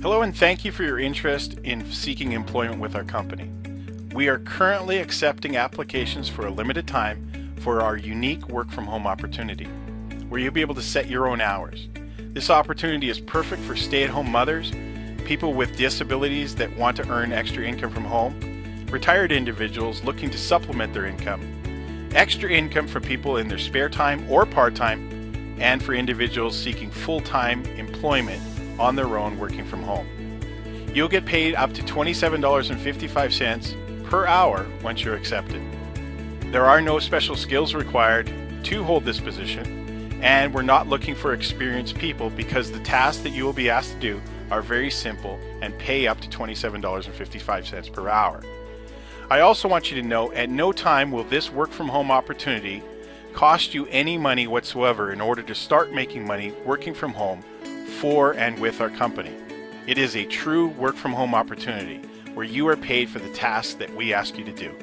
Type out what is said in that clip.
Hello and thank you for your interest in seeking employment with our company. We are currently accepting applications for a limited time for our unique work from home opportunity, where you'll be able to set your own hours. This opportunity is perfect for stay-at-home mothers, people with disabilities that want to earn extra income from home, retired individuals looking to supplement their income, extra income for people in their spare time or part-time, and for individuals seeking full-time employment on their own working from home. You'll get paid up to $27.55 per hour once you're accepted. There are no special skills required to hold this position, and we're not looking for experienced people because the tasks that you will be asked to do are very simple and pay up to $27.55 per hour. I also want you to know at no time will this work from home opportunity cost you any money whatsoever in order to start making money working from home for and with our company. It is a true work from home opportunity where you are paid for the tasks that we ask you to do.